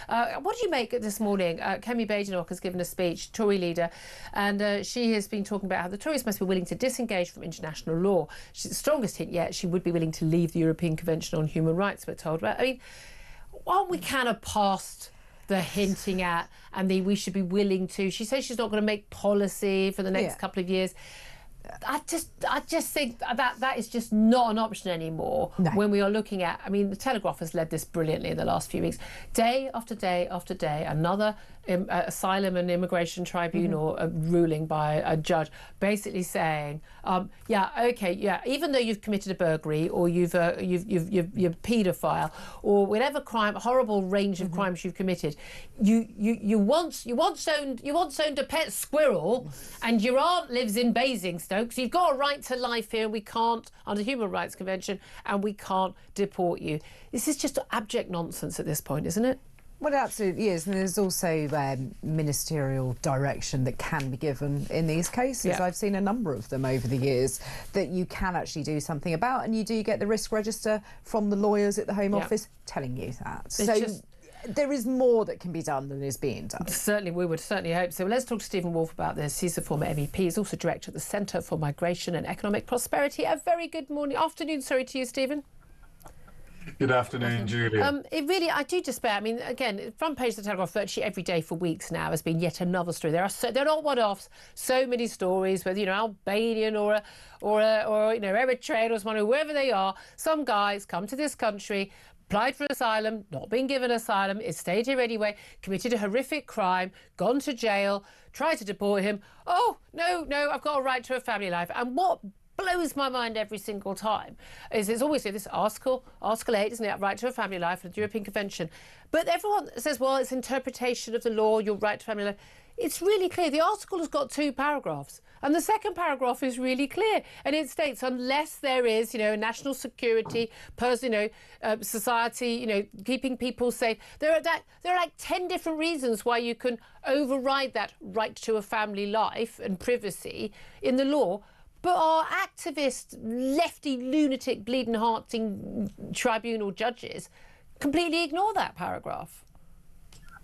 What do you make this morning? Kemi Badenoch has given a speech, Tory leader, and she has been talking about how the Tories must be willing to disengage from international law. She's the strongest hint yet. She would be willing to leave the European Convention on Human Rights, we're told. But I mean, aren't we kind of past the hinting at and we should be willing to? She says she's not going to make policy for the next couple of years. I just think that is just not an option anymore when we are looking at, I mean, the Telegraph has led this brilliantly in the last few weeks. Day after day after day, another asylum and immigration tribunal ruling by a judge basically saying, even though you've committed a burglary or you're a paedophile or whatever crime, horrible range of crimes you've committed, you once owned a pet squirrel and your aunt lives in Basingstoke. So you've got a right to life here. We can't, under Human Rights Convention, and we can't deport you. This is just abject nonsense at this point, isn't it? Well, it absolutely is. And there's also ministerial direction that can be given in these cases. Yeah. I've seen a number of them over the years that you can actually do something about, and you do get the risk register from the lawyers at the Home Office telling you that. There is more that can be done than is being done. Certainly, we would certainly hope so. Let's talk to Stephen Woolfe about this. He's a former MEP. He's also director at the Centre for Migration and Economic Prosperity. A very good afternoon, to you, Stephen. Good afternoon, Julia. I do despair. I mean, again, front page of the Telegraph virtually every day for weeks now has been yet another story. They're not one-offs. So many stories, whether Albanian or Eritrean or someone, whoever they are. Some guys come to this country, applied for asylum, not been given asylum, is stayed here anyway, committed a horrific crime, gone to jail, tried to deport him. Oh, no, I've got a right to a family life. And what blows my mind every single time is it's always this Article 8, isn't it? Right to a family life and the European Convention. But everyone says, well, it's interpretation of the law, your right to family life. It's really clear. The article has got 2 paragraphs. And the second paragraph is really clear. And it states, unless there is, national security, society, keeping people safe, there are like 10 different reasons why you can override that right to a family life and privacy in the law. But our activist, lefty, lunatic, bleeding-hearting tribunal judges completely ignore that paragraph.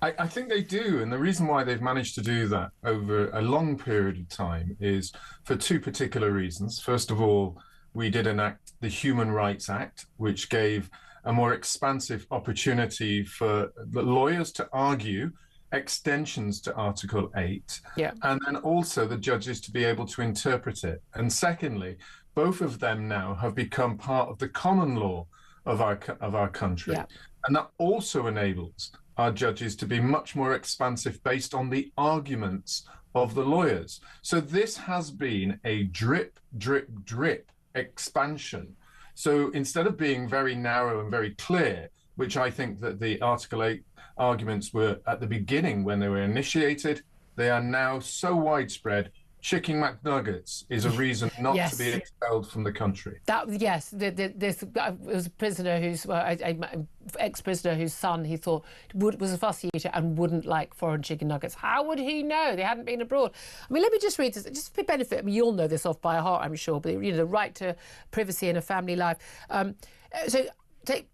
I think they do, and the reason why they've managed to do that over a long period of time is for 2 particular reasons. First of all, we did enact the Human Rights Act, which gave a more expansive opportunity for the lawyers to argue extensions to Article 8, and then also the judges to be able to interpret it. And secondly, both of them now have become part of the common law of our country. And that also enables our judges to be much more expansive based on the arguments of the lawyers. So this has been a drip, drip, drip expansion. So instead of being very narrow and very clear, which I think that the Article 8 arguments were at the beginning when they were initiated, they are now so widespread. Chicken McNuggets is a reason not to be expelled from the country. This was a prisoner an ex-prisoner whose son he thought was a fussy eater and wouldn't like foreign chicken nuggets. How would he know? They hadn't been abroad. I mean, let me just read this, just for benefit. I mean, you'll know this off by heart, I'm sure, but the right to privacy in a family life. So take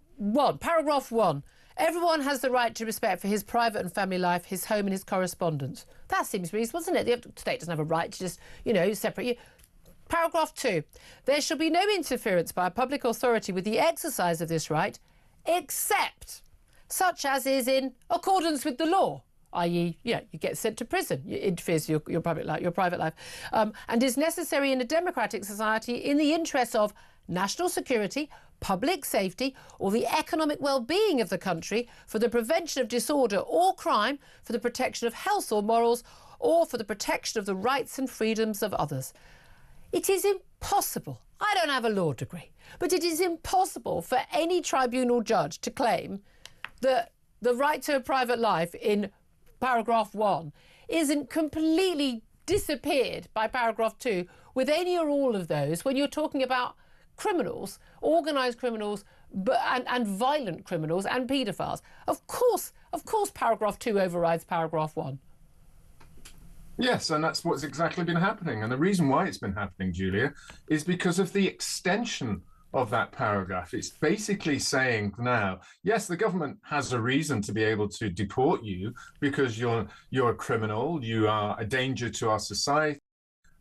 paragraph 1. Everyone has the right to respect for his private and family life, his home and his correspondence. That seems reasonable, doesn't it? The state doesn't have a right to just, separate you. Paragraph 2. There shall be no interference by a public authority with the exercise of this right, except such as is in accordance with the law, i.e., you get sent to prison. It interferes with your private life, and is necessary in a democratic society in the interests of national security, public safety, or the economic well-being of the country, for the prevention of disorder or crime, for the protection of health or morals, or for the protection of the rights and freedoms of others. It is impossible, I don't have a law degree, but it is impossible for any tribunal judge to claim that the right to a private life in paragraph 1 isn't completely disappeared by paragraph 2 with any or all of those when you're talking about criminals, organised criminals, and violent criminals and paedophiles. Of course, paragraph 2 overrides paragraph 1. Yes, and that's what's exactly been happening. And the reason why it's been happening, Julia, is because of the extension of that paragraph. It's basically saying now, yes, the government has a reason to be able to deport you because you're a criminal, you are a danger to our society.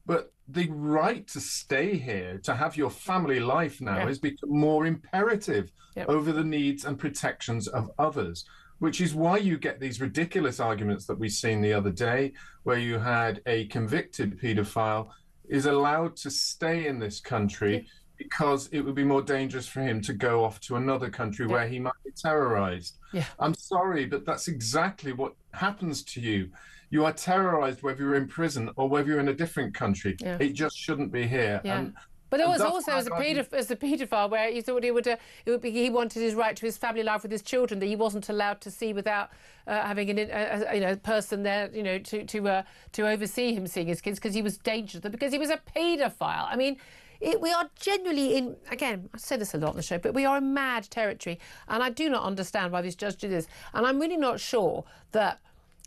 But the right to stay here, to have your family life now, has become more imperative over the needs and protections of others, which is why you get these ridiculous arguments that we've seen the other day, where you had a convicted paedophile is allowed to stay in this country because it would be more dangerous for him to go off to another country where he might be terrorized. I'm sorry, but that's exactly what happens to you. You are terrorized whether you're in prison or whether you're in a different country. It just shouldn't be here. But there was also as a paedophile where he thought he wanted his right to his family life with his children that he wasn't allowed to see without having a person there, to oversee him seeing his kids because he was dangerous, because he was a paedophile. I mean, we are genuinely in, again, I say this a lot on the show, but we are in mad territory, and I do not understand why this judge did this. And I'm really not sure that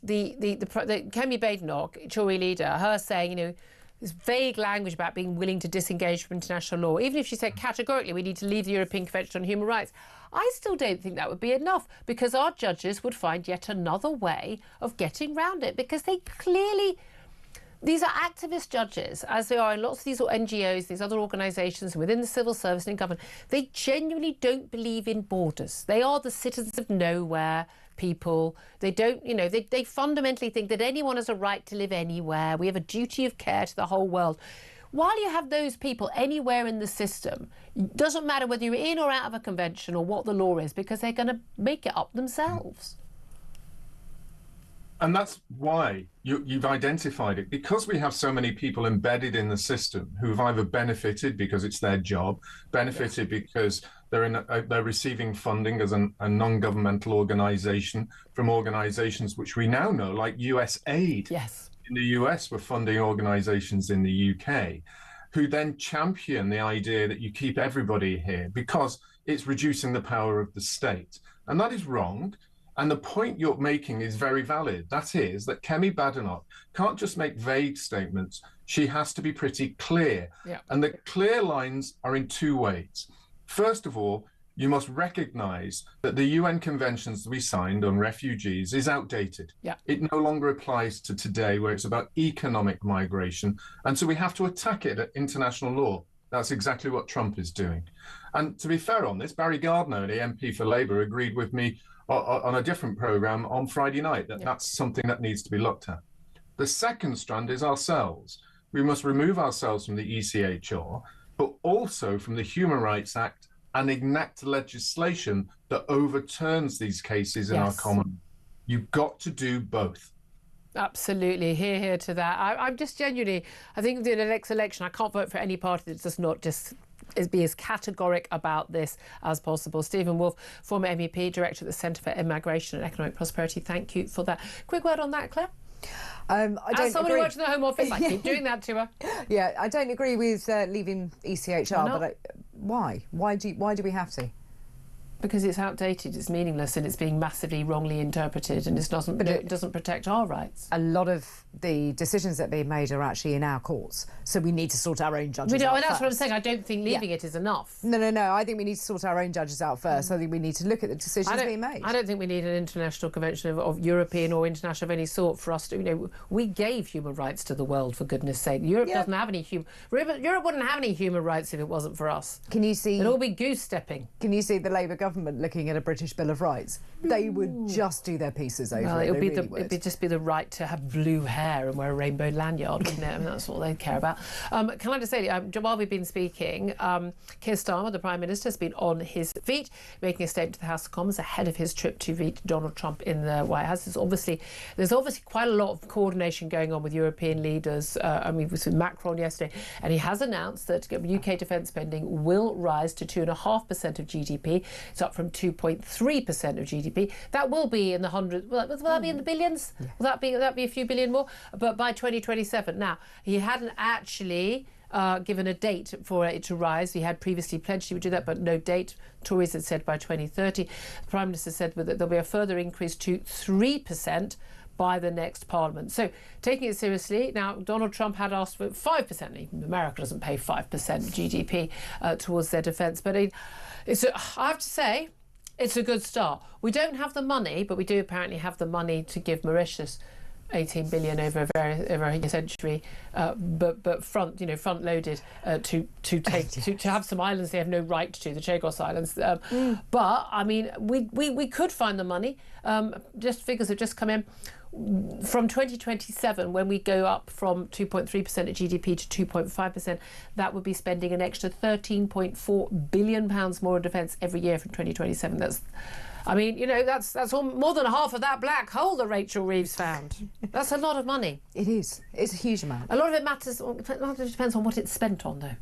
the Kemi Badenoch, Tory leader, her saying, this vague language about being willing to disengage from international law, even if she said categorically we need to leave the European Convention on Human Rights, I still don't think that would be enough, because our judges would find yet another way of getting round it, because they clearly... These are activist judges, as they are in lots of these NGOs, these other organisations within the civil service and in government. They genuinely don't believe in borders. They are the citizens of nowhere people. They don't, they fundamentally think that anyone has a right to live anywhere. We have a duty of care to the whole world. While you have those people anywhere in the system, it doesn't matter whether you're in or out of a convention or what the law is, because they're going to make it up themselves. And that's why you've identified it, because we have so many people embedded in the system who've either benefited because it's their job, benefited because they're receiving funding as a non-governmental organization from organizations which we now know, like US Aid. In the US, we're funding organizations in the UK, who then champion the idea that you keep everybody here because it's reducing the power of the state. And that is wrong. And the point you're making is very valid. That is that Kemi Badenoch can't just make vague statements. She has to be pretty clear. And the clear lines are in two ways. First of all, you must recognize that the UN conventions that we signed on refugees is outdated. It no longer applies to today, where it's about economic migration. And so we have to attack it at international law. That's exactly what Trump is doing. And to be fair on this, Barry Gardiner, the MP for Labour, agreed with me on a different programme on Friday night that that's something that needs to be looked at. The second strand is ourselves. We must remove ourselves from the ECHR, but also from the Human Rights Act, and enact legislation that overturns these cases in our common. You've got to do both. Absolutely, hear to that. I'm just genuinely, I think in the next election, I can't vote for any party that does not just be as categoric about this as possible. Stephen Woolfe, former MEP, Director at the Centre for Immigration and Economic Prosperity, thank you for that. Quick word on that, Claire? I don't As someone agree. who works in the Home Office, I keep doing that to her. Yeah, I don't agree with leaving ECHR, but why? Why do we have to? Because it's outdated, it's meaningless, and it's being massively wrongly interpreted, and it doesn't protect our rights. A lot of the decisions that are being made are actually in our courts, so we need to sort our own judges out that's first. what I'm saying. I don't think leaving it is enough. No. I think we need to sort our own judges out first. I think we need to look at the decisions being made. I don't think we need an international convention of European or international of any sort for us to, we gave human rights to the world, for goodness sake. Europe doesn't have any Europe wouldn't have any human rights if it wasn't for us. Can you see? It'd all be goose-stepping. Can you see the Labour government looking at a British Bill of Rights? They would just do their pieces over it. It'd just be the right to have blue hair and wear a rainbow lanyard, wouldn't it? I mean, that's what they care about. Can I just say, while we've been speaking, Keir Starmer, the Prime Minister, has been on his feet, making a statement to the House of Commons ahead of his trip to meet Donald Trump in the White House. There's obviously quite a lot of coordination going on with European leaders. We was with Macron yesterday, and he has announced that UK defence spending will rise to 2.5% of GDP. It's up from 2.3% of GDP. That will be in the hundreds. Will that be in the billions? Yeah. Will that be a few billion more? But by 2027. Now, he hadn't actually given a date for it to rise. He had previously pledged he would do that, but no date. Tories had said by 2030. The Prime Minister said that there'll be a further increase to 3% by the next Parliament. So taking it seriously, now Donald Trump had asked for 5%. Even America doesn't pay 5% GDP towards their defence. But I have to say, it's a good start. We don't have the money, but we do apparently have the money to give Mauritius 18 billion over a century, but front loaded to have some islands they have no right to, the Chagos Islands. But I mean, we could find the money. Just figures have just come in. From 2027, when we go up from 2.3% of GDP to 2.5%, that would be spending an extra £13.4 billion more on defence every year from 2027. That's more than half of that black hole that Rachel Reeves found. That's a lot of money. It is. It's a huge amount. A lot of it matters. It depends on what it's spent on, though.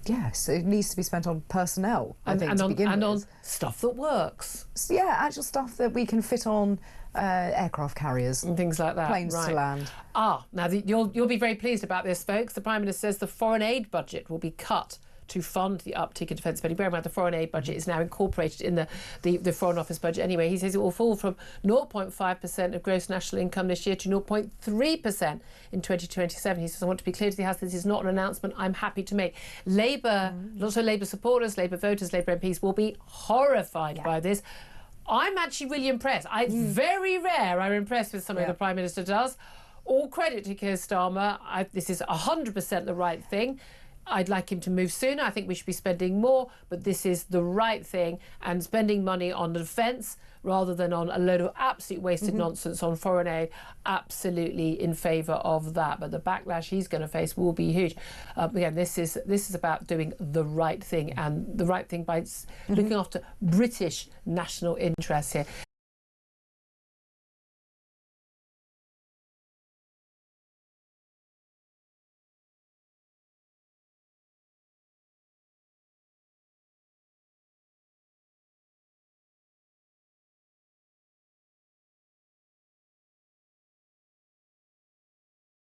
Yes, it needs to be spent on personnel, and on stuff that works. So, yeah, actual stuff that we can fit on aircraft carriers and things like that. Planes to land. Now you'll be very pleased about this, folks. The Prime Minister says the foreign aid budget will be cut to fund the uptick in defence spending. Bear in mind, the foreign aid budget is now incorporated in the Foreign Office budget anyway. He says it will fall from 0.5% of gross national income this year to 0.3% in 2027. He says, I want to be clear to the House, this is not an announcement I'm happy to make. Labour, lots of Labour supporters, Labour voters, Labour MPs will be horrified by this. I'm actually really impressed. It's very rare I'm impressed with something the Prime Minister does. All credit to Keir Starmer. This is 100% the right thing. I'd like him to move sooner. I think we should be spending more, but this is the right thing. And spending money on defence rather than on a load of absolute wasted nonsense on foreign aid, absolutely in favour of that. But the backlash he's going to face will be huge. Again, this is about doing the right thing, and the right thing by looking after British national interests here.